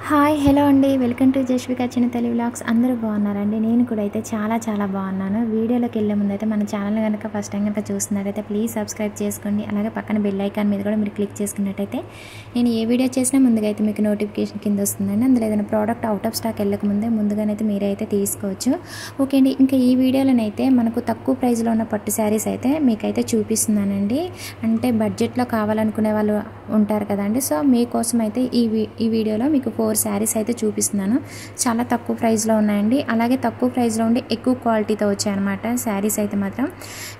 Hi hello అండి welcome to Jasvika చిన్న Telugu vlogs. అందరూ బాగున్నారండి? నేను కూడా అయితే చాలా బాగున్నాను. వీడియోలోకి వెళ్ళే ముందు అయితే మన ఛానల్ కనుక ఫస్ట్ టైం కనుక చూస్తున్నట్టయితే ప్లీజ్ సబ్స్క్రైబ్ చేసుకోండి. అలాగే పక్కన బెల్ ఐకాన్ మీద కూడా మీరు క్లిక్ చేసుకున్నట్టయితే నేను ఏ వీడియో చేసినా ముందుగా అయితే మీకు నోటిఫికేషన్ కింద వస్తుందండి. అందులో ఏదైనా ప్రోడక్ట్ అవుట్ ఆఫ్ స్టాక్ వెళ్ళకముందే ముందుగానైతే మీరైతే తీసుకోవచ్చు. ఓకే అండి, ఇంకా ఈ వీడియోలోనైతే మనకు తక్కువ ప్రైస్లో ఉన్న పట్టు శారీస్ అయితే మీకైతే చూపిస్తున్నానండి. అంటే బడ్జెట్లో కావాలనుకునే వాళ్ళు ఉంటారు కదండి. సో మీకోసం అయితే ఈ వీడియోలో మీకు 4 శారీస్ అయితే చూపిస్తున్నాను. చాలా తక్కువ ప్రైస్లో ఉన్నాయండి. అలాగే తక్కువ ప్రైస్లో ఉండి ఎక్కువ క్వాలిటీతో వచ్చాయన్నమాట. శారీస్ అయితే మాత్రం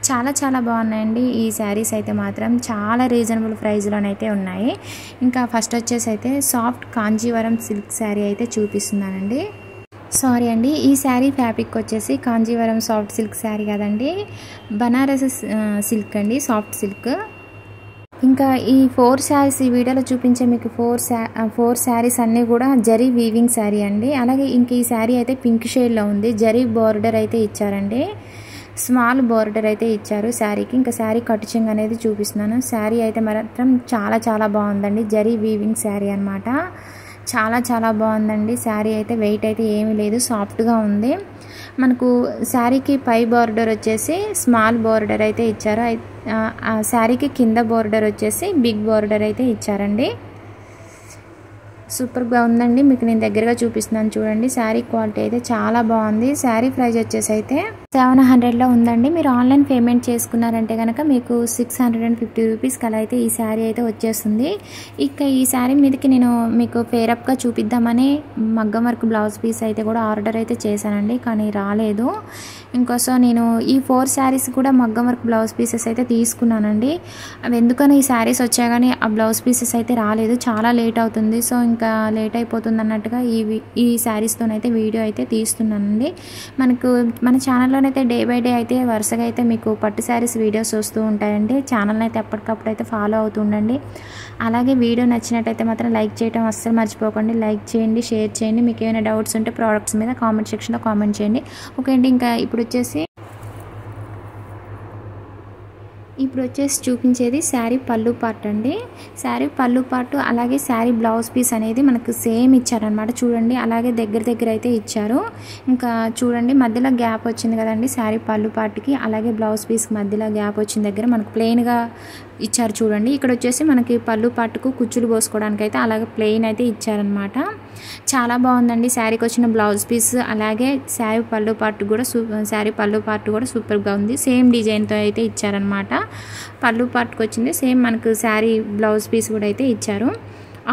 చాలా బాగున్నాయండి. ఈ శారీస్ అయితే మాత్రం చాలా రీజనబుల్ ప్రైస్లోనైతే ఉన్నాయి. ఇంకా ఫస్ట్ వచ్చేసి అయితే సాఫ్ట్ కాంజీవరం సిల్క్ శారీ అయితే చూపిస్తున్నానండి. సారీ అండి, ఈ శారీ ఫ్యాబ్రిక్ వచ్చేసి కాంజీవరం సాఫ్ట్ సిల్క్ శారీ కదండి, బనారస్ సిల్క్ అండి, సాఫ్ట్ సిల్క్. ఇంకా ఈ 4 శారీస్ ఈ వీడియోలో చూపించే మీకు 4 శారీస్ అన్నీ కూడా జరీ వీవింగ్ శారీ అండి. అలాగే ఇంక ఈ శారీ అయితే పింక్ షేడ్లో ఉంది. జరీ బోర్డర్ అయితే ఇచ్చారండి, స్మాల్ బోర్డర్ అయితే ఇచ్చారు శారీకి. ఇంకా శారీ కట్ చెంగు అనేది చూపిస్తున్నాను. శారీ అయితే మాత్రం చాలా బాగుందండి. జరీ వీవింగ్ శారీ అనమాట. చాలా బాగుందండి. శారీ అయితే వెయిట్ అయితే ఏమీ లేదు, సాఫ్ట్గా ఉంది. మనకు శారీకి పై బార్డర్ వచ్చేసి స్మాల్ బార్డర్ అయితే ఇచ్చారు. ఆ శారీకి కింద బార్డర్ వచ్చేసి బిగ్ బార్డర్ అయితే ఇచ్చారండి. సూపర్గా ఉందండి. మీకు నేను దగ్గరగా చూపిస్తున్నాను చూడండి. శారీ క్వాలిటీ అయితే చాలా బాగుంది. శారీ ప్రైస్ వచ్చేసి అయితే 700లో ఉందండి. మీరు ఆన్లైన్ పేమెంట్ చేసుకున్నారంటే కనుక మీకు 650 రూపీస్కి అలా అయితే ఈ శారీ అయితే వచ్చేస్తుంది. ఇక ఈ శారీ మీదకి నేను మీకు పేరప్గా చూపిద్దామని మగ్గం వర్క్ బ్లౌజ్ పీస్ అయితే కూడా ఆర్డర్ అయితే చేశానండి, కానీ రాలేదు. ఇంకోసం నేను ఈ 4 శారీస్ కూడా మగ్గం వర్క్ బ్లౌజ్ పీసెస్ అయితే తీసుకున్నానండి. అవి ఎందుకని ఈ శారీస్ వచ్చాయి కానీ ఆ బ్లౌజ్ పీసెస్ అయితే రాలేదు. చాలా లేట్ అవుతుంది. సో ఇంకా లేట్ అయిపోతుంది అన్నట్టుగా ఈ శారీస్తోనైతే వీడియో అయితే తీస్తున్నానండి. మన ఛానల్లోనైతే డే బై డే అయితే వరుసగా అయితే మీకు పట్టు శారీస్ వీడియోస్ వస్తూ ఉంటాయండి. ఛానల్ని అయితే ఎప్పటికప్పుడు అయితే ఫాలో అవుతుండండి. అలాగే వీడియో నచ్చినట్టయితే మాత్రం లైక్ చేయడం అస్సలు మర్చిపోకండి. లైక్ చేయండి, షేర్ చేయండి. మీకు ఏమైనా డౌట్స్ ఉంటే ప్రోడక్ట్స్ మీద కామెంట్ సెక్షన్లో కామెంట్ చేయండి. ఓకే అండి, ఇంకా ఇప్పుడు వచ్చేసి చూపించేది శారీ పళ్ళు పార్ట్ అండి. శారీ పళ్ళు పార్ట్ అలాగే శారీ బ్లౌజ్ పీస్ అనేది మనకు సేమ్ ఇచ్చారనమాట. చూడండి, అలాగే దగ్గర అయితే ఇచ్చారు. ఇంకా చూడండి, మధ్యలో గ్యాప్ వచ్చింది కదండి శారీ పళ్ళు పార్ట్కి, అలాగే బ్లౌజ్ పీస్కి మధ్యలో గ్యాప్ వచ్చిన దగ్గర మనకు ప్లెయిన్గా ఇచ్చారు. చూడండి, ఇక్కడ వచ్చేసి మనకి పళ్ళు పార్ట్కు కుచ్చులు పోసుకోవడానికి అయితే అలాగే ప్లెయిన్ అయితే ఇచ్చారనమాట. చాలా బాగుందండి. శారీకి వచ్చిన బ్లౌజ్ పీస్ అలాగే శారీ పళ్ళు పార్ట్ కూడా సూపర్గా ఉంది. సేమ్ డిజైన్తో అయితే ఇచ్చారనమాట. పళ్ళు పార్ట్కి వచ్చింది సేమ్ మనకు శారీ బ్లౌజ్ పీస్ కూడా అయితే ఇచ్చారు.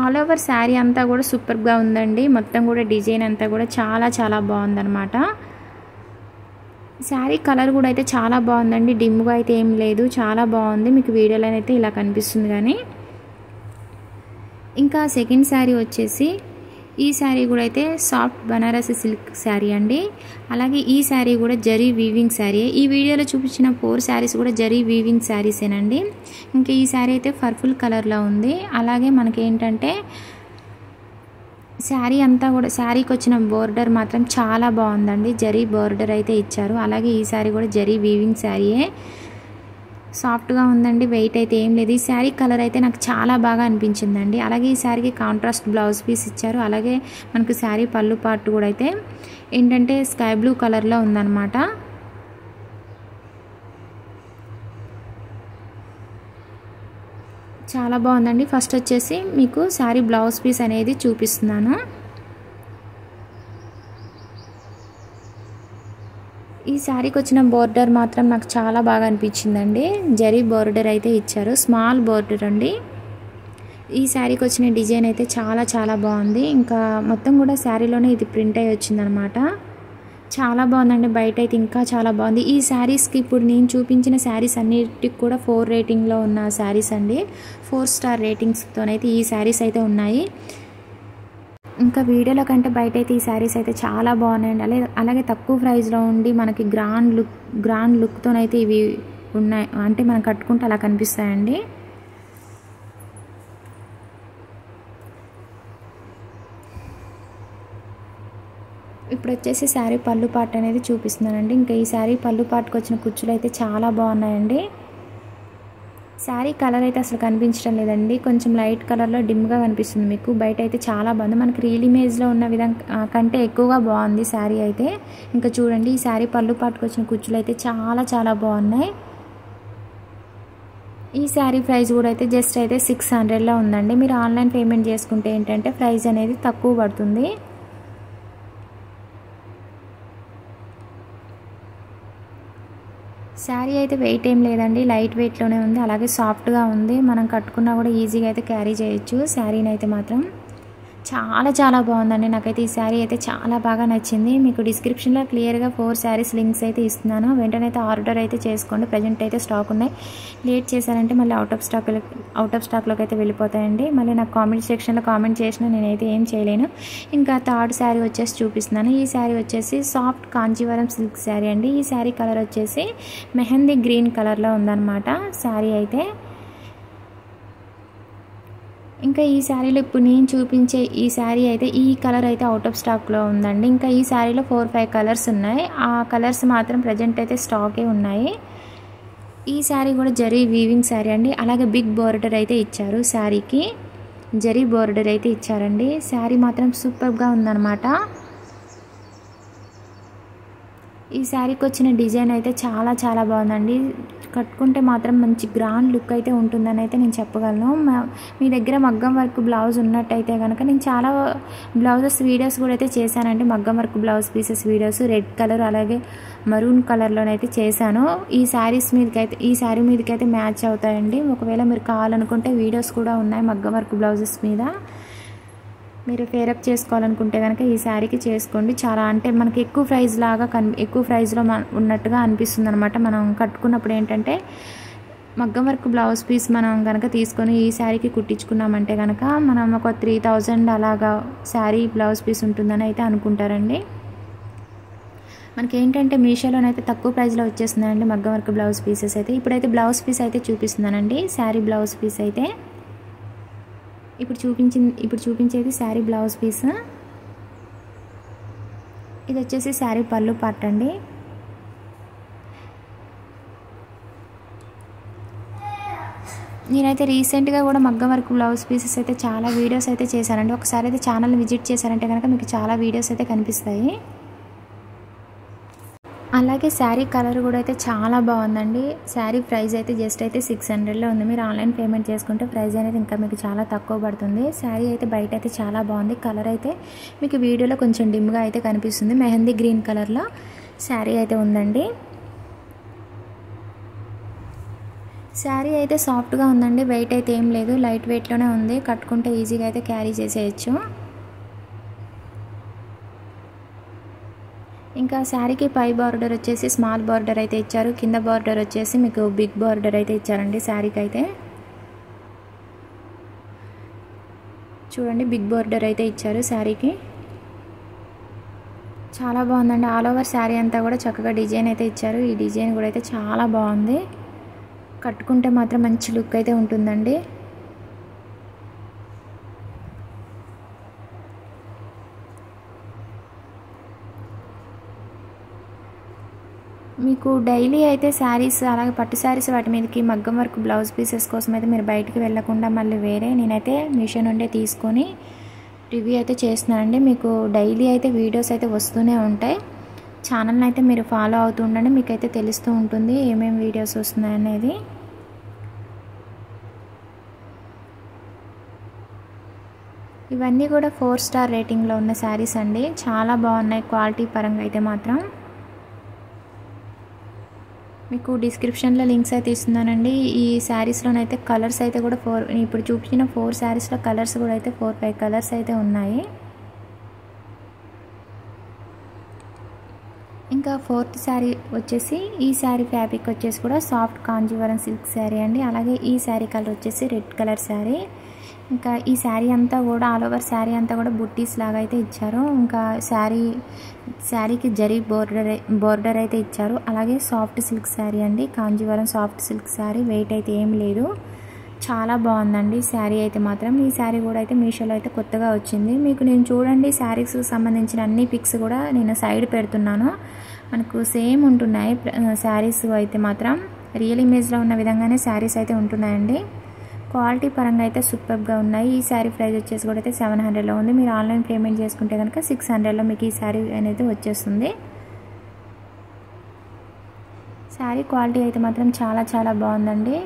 ఆల్ ఓవర్ శారీ అంతా కూడా సూపర్గా ఉందండి. మొత్తం కూడా డిజైన్ అంతా కూడా చాలా బాగుందన్నమాట. శారీ కలర్ కూడా అయితే చాలా బాగుందండి. డిమ్గా అయితే ఏం లేదు, చాలా బాగుంది. మీకు వీడియోలో అయితే ఇలా కనిపిస్తుంది. కానీ ఇంకా సెకండ్ శారీ వచ్చేసి ఈ శారీ కూడా అయితే సాఫ్ట్ బనారసి సిల్క్ శారీ అండి. అలాగే ఈ శారీ కూడా జరీ వీవింగ్ శారీ. ఈ వీడియోలో చూపించిన 4 శారీస్ కూడా జరీ వీవింగ్ శారీసేనండి. ఇంకా ఈ శారీ అయితే పర్పుల్ కలర్లో ఉంది. అలాగే మనకి ఏంటంటే శారీ అంతా కూడా శారీకి వచ్చిన బోర్డర్ మాత్రం చాలా బాగుందండి. జరీ బోర్డర్ అయితే ఇచ్చారు. అలాగే ఈ శారీ కూడా జరీ వీవింగ్ శారీయే, సాఫ్ట్గా ఉందండి. వెయిట్ అయితే ఏం లేదు. ఈ శారీ కలర్ అయితే నాకు చాలా బాగా అనిపించిందండి. అలాగే ఈ శారీకి కాంట్రాస్ట్ బ్లౌజ్ పీస్ ఇచ్చారు. అలాగే మనకు శారీ పళ్ళు పార్ట్ కూడా అయితే ఏంటంటే స్కై బ్లూ కలర్లో ఉందన్నమాట. చాలా బాగుందండి. ఫస్ట్ వచ్చేసి మీకు శారీ బ్లౌజ్ పీస్ అనేది చూపిస్తున్నాను. ఈ శారీకి వచ్చిన బోర్డర్ మాత్రం నాకు చాలా బాగా అనిపించిందండి. జరీ బోర్డర్ అయితే ఇచ్చారు, స్మాల్ బోర్డర్ అండి. ఈ శారీకి వచ్చిన డిజైన్ అయితే చాలా బాగుంది. ఇంకా మొత్తం కూడా శారీలోనే ఇది ప్రింట్ అయ్యి వచ్చిందనమాట. చాలా బాగుందండి. బయట అయితే ఇంకా చాలా బాగుంది. ఈ శారీస్కి ఇప్పుడు నేను చూపించిన శారీస్ అన్నిటికి కూడా 4 రేటింగ్లో ఉన్న శారీస్ అండి. 4 స్టార్ రేటింగ్స్తోనైతే ఈ శారీస్ అయితే ఉన్నాయి. ఇంకా వీడియోలో కంటే బయట అయితే ఈ శారీస్ అయితే చాలా బాగున్నాయండి. అలాగే తక్కువ ప్రైస్లో ఉండి మనకి గ్రాండ్ లుక్తోనైతే ఇవి ఉన్నాయి. అంటే మనం కట్టుకుంటే అలా కనిపిస్తాయండి. ఇప్పుడు వచ్చేసి శారీ పళ్ళు పార్ట్ అనేది చూపిస్తున్నానండి. ఇంకా ఈ శారీ పళ్ళు పార్ట్కి వచ్చిన కుచ్చులు అయితే చాలా బాగున్నాయండి. శారీ కలర్ అయితే అసలు కనిపించడం లేదండి, కొంచెం లైట్ కలర్లో డిమ్గా కనిపిస్తుంది మీకు. బయట అయితే చాలా బాగుంది, మనకి రియల్ ఇమేజ్లో ఉన్న విధంగా కంటే ఎక్కువగా బాగుంది శారీ అయితే. ఇంకా చూడండి, ఈ శారీ పళ్ళు పాటుకొచ్చిన కుచ్చులు అయితే చాలా చాలా బాగున్నాయి. ఈ శారీ ప్రైస్ కూడా అయితే జస్ట్ అయితే 600లో ఉందండి. మీరు ఆన్లైన్ పేమెంట్ చేసుకుంటే ఏంటంటే ప్రైస్ అనేది తక్కువ పడుతుంది. శారీ అయితే వెయిట్ ఏం లేదండి, లైట్ వెయిట్లోనే ఉంది, అలాగే సాఫ్ట్గా ఉంది. మనం కట్టుకున్నా కూడా ఈజీగా అయితే క్యారీ చేయొచ్చు శారీని అయితే మాత్రం. చాలా చాలా బాగుందండి, నాకైతే ఈ శారీ అయితే చాలా బాగా నచ్చింది. మీకు డిస్క్రిప్షన్లో క్లియర్గా 4 శారీస్ లింక్స్ అయితే ఇస్తున్నాను, వెంటనే అయితే ఆర్డర్ అయితే చేసుకోండి. ప్రజెంట్ అయితే స్టాక్ ఉన్నాయి, లేట్ చేశారంటే మళ్ళీ అవుట్ ఆఫ్ స్టాక్లోకి అయితే వెళ్ళిపోతాయండి. మళ్ళీ నాకు కామెంట్ సెక్షన్లో కామెంట్ చేసినా నేనైతే ఏం చేయలేను. ఇంకా థర్డ్ శారీ వచ్చేసి చూపిస్తున్నాను. ఈ శారీ వచ్చేసి సాఫ్ట్ కాంచీవరం సిల్క్ శారీ అండి. ఈ శారీ కలర్ వచ్చేసి మెహందీ గ్రీన్ కలర్లో ఉందన్నమాట శారీ అయితే. ఇంకా ఈ శారీలో ఇప్పుడు నేను చూపించే ఈ శారీ అయితే ఈ కలర్ అయితే అవుట్ ఆఫ్ స్టాక్లో ఉందండి. ఇంకా ఈ శారీలో 4-5 కలర్స్ ఉన్నాయి, ఆ కలర్స్ మాత్రం ప్రజెంట్ అయితే స్టాకే ఉన్నాయి. ఈ శారీ కూడా జరీ వీవింగ్ శారీ అండి, అలాగే బిగ్ బోర్డర్ అయితే ఇచ్చారు శారీకి, జరీ బోర్డర్ అయితే ఇచ్చారండి. శారీ మాత్రం సూపర్గా ఉందన్నమాట. ఈ శారీకి వచ్చిన డిజైన్ అయితే చాలా చాలా బాగుందండి, కట్టుకుంటే మాత్రం మంచి గ్రాండ్ లుక్ అయితే ఉంటుందని అయితే నేను చెప్పగలను. మీ దగ్గర మగ్గం వర్క్ బ్లౌజ్ ఉన్నట్టయితే కనుక నేను చాలా బ్లౌజెస్ వీడియోస్ కూడా అయితే చేశానండి, మగ్గం work blouse pieces videos red colour అలాగే మరూన్ కలర్లోనైతే చేశాను. ఈ శారీ మీదకి అయితే మ్యాచ్ అవుతాయండి. ఒకవేళ మీరు కావాలనుకుంటే వీడియోస్ కూడా ఉన్నాయి మగ్గం వర్క్ బ్లౌజెస్ మీద, మీరు ఫేరప్ చేసుకోవాలనుకుంటే కనుక ఈ శారీకి చేసుకోండి. చాలా అంటే మనకి ఎక్కువ ప్రైస్లో ఉన్నట్టుగా అనిపిస్తుంది అనమాట. మనం కట్టుకున్నప్పుడు ఏంటంటే మగ్గం వర్క్ బ్లౌజ్ పీస్ మనం కనుక తీసుకొని ఈ శారీకి కుట్టించుకున్నామంటే కనుక మనం ఒక 3000 అలాగా శారీ బ్లౌజ్ పీస్ ఉంటుందని అయితే అనుకుంటారండి. మనకి ఏంటంటే మీషోలోనైతే తక్కువ ప్రైస్లో వచ్చేస్తుందండి మగ్గం వర్క్ బ్లౌజ్ పీసెస్ అయితే. ఇప్పుడైతే బ్లౌజ్ పీస్ అయితే చూపిస్తున్నానండి, శారీ బ్లౌజ్ పీస్ అయితే. ఇప్పుడు చూపించేది శారీ బ్లౌజ్ పీస్. ఇది వచ్చేసి శారీ పళ్ళు పార్ట్ అండి. నేనైతే రీసెంట్గా కూడా మగ్గం వర్క్ బ్లౌజ్ పీసెస్ అయితే చాలా వీడియోస్ అయితే చేశానండి. ఒకసారి అయితే ఛానల్ విజిట్ చేశారంటే కనుక మీకు చాలా వీడియోస్ అయితే కనిపిస్తాయి. అలాగే శారీ కలర్ కూడా అయితే చాలా బాగుందండి. శారీ ప్రైస్ అయితే జస్ట్ అయితే 600లో ఉంది. మీరు ఆన్లైన్ పేమెంట్ చేసుకుంటే ప్రైస్ అనేది ఇంకా మీకు చాలా తక్కువ పడుతుంది. శారీ అయితే బయట అయితే చాలా బాగుంది. కలర్ అయితే మీకు వీడియోలో కొంచెం డిమ్గా అయితే కనిపిస్తుంది, మెహందీ గ్రీన్ కలర్లో శారీ అయితే ఉందండి. శారీ అయితే సాఫ్ట్గా ఉందండి, వెయిట్ అయితే ఏం లేదు, లైట్ వెయిట్లోనే ఉంది, కట్టుకుంటే ఈజీగా అయితే క్యారీ చేసేయచ్చు. ఇంకా శారీకి పై బార్డర్ వచ్చేసి స్మాల్ బార్డర్ అయితే ఇచ్చారు, కింద బార్డర్ వచ్చేసి మీకు బిగ్ బార్డర్ అయితే ఇచ్చారండి. శారీకి అయితే చూడండి బిగ్ బార్డర్ అయితే ఇచ్చారు శారీకి. చాలా బాగుందండి, ఆల్ ఓవర్ శారీ అంతా కూడా చక్కగా డిజైన్ అయితే ఇచ్చారు. ఈ డిజైన్ కూడా అయితే చాలా బాగుంది, కట్టుకుంటే మాత్రం మంచి లుక్ అయితే ఉంటుందండి. మీకు డైలీ అయితే శారీస్ అలాగే పట్టు శారీస్ వాటి మీదకి మగ్గం వర్క్ బ్లౌజ్ పీసెస్ కోసం అయితే మీరు బయటికి వెళ్ళకుండా మళ్ళీ నేనైతే మీషో నుండే తీసుకొని రివ్యూ అయితే చేస్తున్నానండి. మీకు డైలీ అయితే వీడియోస్ అయితే వస్తూనే ఉంటాయి. ఛానల్ని అయితే మీరు ఫాలో అవుతూ ఉండండి, మీకైతే తెలుస్తూ ఉంటుంది ఏమేమి వీడియోస్ వస్తున్నాయి అనేది. ఇవన్నీ కూడా 4 స్టార్ రేటింగ్లో ఉన్న శారీస్ అండి, చాలా బాగున్నాయి క్వాలిటీ పరంగా అయితే మాత్రం. మీకు డిస్క్రిప్షన్లో లింక్స్ అయితే ఇస్తున్నానండి. ఈ శారీస్లోనైతే కలర్స్ అయితే కూడా ఇప్పుడు చూపించిన 4 శారీస్లో కలర్స్ కూడా అయితే 4-5 కలర్స్ అయితే ఉన్నాయి. ఇంకా 4th శారీ వచ్చేసి ఈ శారీ ఫ్యాబ్రిక్ వచ్చేసి కూడా సాఫ్ట్ కాంజీవరం సిల్క్ శారీ అండి. అలాగే ఈ శారీ కలర్ వచ్చేసి రెడ్ కలర్ శారీ. ఇంకా ఈ శారీ అంతా కూడా ఆల్ ఓవర్ శారీ అంతా కూడా బుట్టీస్ లాగా అయితే ఇచ్చారు. ఇంకా శారీకి జరీ బోర్డర్ అయితే ఇచ్చారు. అలాగే సాఫ్ట్ సిల్క్ శారీ అండి, Kanjeevaram soft silk sari, weight అయితే ఏం లేదు, చాలా బాగుందండి శారీ అయితే మాత్రం. ఈ శారీ కూడా అయితే మీషోలో అయితే కొత్తగా వచ్చింది. మీకు నేను చూడండి శారీస్కి సంబంధించిన అన్ని పిక్స్ కూడా నేను సైడ్ పెడుతున్నాను, మనకు సేమ్ ఉంటున్నాయి శారీస్ అయితే మాత్రం. రియల్ ఇమేజ్లో ఉన్న విధంగానే శారీస్ అయితే ఉంటున్నాయండి. క్వాలిటీ పరంగా అయితే సూపర్గా ఉన్నాయి. ఈ శారీ ప్రైస్ వచ్చేసి కూడా అయితే 700లో ఉంది. మీరు ఆన్లైన్ పేమెంట్ చేసుకుంటే కనుక 600లో మీకు ఈ శారీ అనేది వచ్చేస్తుంది. శారీ క్వాలిటీ అయితే మాత్రం చాలా చాలా బాగుందండి.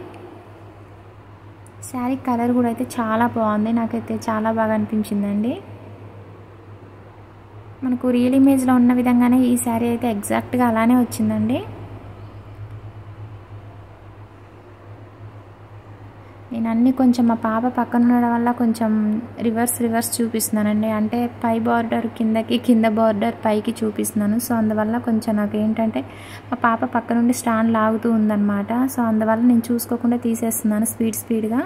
శారీ కలర్ కూడా అయితే చాలా బాగుంది, నాకైతే చాలా బాగా అనిపించిందండి. మనకు రియల్ ఇమేజ్లో ఉన్న విధంగానే ఈ శారీ అయితే ఎగ్జాక్ట్గా అలానే వచ్చిందండి. నేను అన్నీ కొంచెం మా పాప పక్కన ఉండడం వల్ల కొంచెం రివర్స్ చూపిస్తున్నానండి. అంటే పై బార్డర్ కిందకి, కింద బార్డర్ పైకి చూపిస్తున్నాను. సో అందువల్ల కొంచెం నాకు ఏంటంటే మా పాప పక్క నుండి స్టాండ్ లాగుతూ ఉందన్నమాట. సో అందువల్ల నేను చూసుకోకుండా తీసేస్తున్నాను స్పీడ్గా.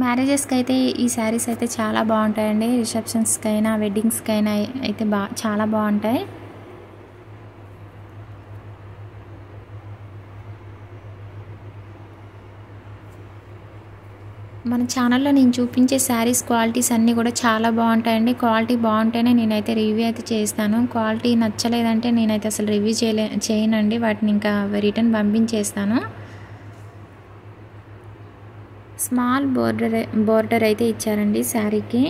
మ్యారేజెస్కి అయితే ఈ శారీస్ అయితే చాలా బాగుంటాయండి. రిసెప్షన్స్కి అయినా వెడ్డింగ్స్కి అయినా అయితే చాలా బాగుంటాయి. మన ఛానల్లో నేను చూపించే శారీస్ క్వాలిటీస్ అన్నీ కూడా చాలా బాగుంటాయండి. క్వాలిటీ బాగుంటేనే నేనైతే రివ్యూ అయితే చేస్తాను. క్వాలిటీ నచ్చలేదంటే నేనైతే అసలు రివ్యూ చేయనండి. వాటిని ఇంకా రిటర్న్ పంపించేస్తాను. స్మాల్ బోర్డర్ అయితే ఇచ్చారండి శారీకి.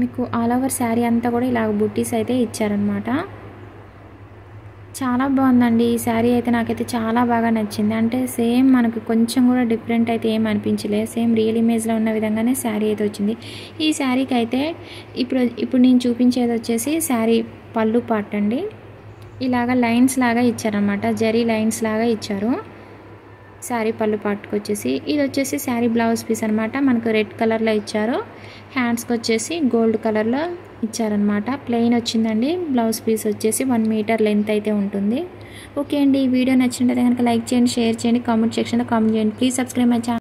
మీకు ఆల్ ఓవర్ శారీ అంతా కూడా ఇలా బుట్టీస్ అయితే ఇచ్చారనమాట. చాలా బాగుందండి ఈ శారీ అయితే. నాకైతే చాలా బాగా నచ్చింది. అంటే సేమ్ మనకు కొంచెం కూడా డిఫరెంట్ అయితే ఏం అనిపించలేదు. సేమ్ రియల్ ఇమేజ్లో ఉన్న విధంగానే శారీ అయితే వచ్చింది. ఈ శారీకి అయితే ఇప్పుడు నేను చూపించేది వచ్చేసి శారీ పళ్ళు పార్ట్ అండి. ఇలాగ లైన్స్ లాగా ఇచ్చారనమాట, జరీ లైన్స్ లాగా ఇచ్చారు శారీ పళ్ళు పార్ట్కి వచ్చేసి. ఇది వచ్చేసి శారీ బ్లౌజ్ పీస్ అనమాట. మనకు రెడ్ కలర్లో ఇచ్చారు. హ్యాండ్స్కి వచ్చేసి గోల్డ్ కలర్లో ఇచ్చారనమాట. ప్లెయిన్ వచ్చిందండి. బ్లౌజ్ పీస్ వచ్చేసి 1 మీటర్ లెంత్ అయితే ఉంటుంది. ఓకే అండి, ఈ వీడియో నచ్చినట్లయితే కనుక లైక్ చేయండి, షేర్ చేయండి, కామెంట్ సెక్షన్లో కామెంట్ చేయండి. Please subscribe my channel.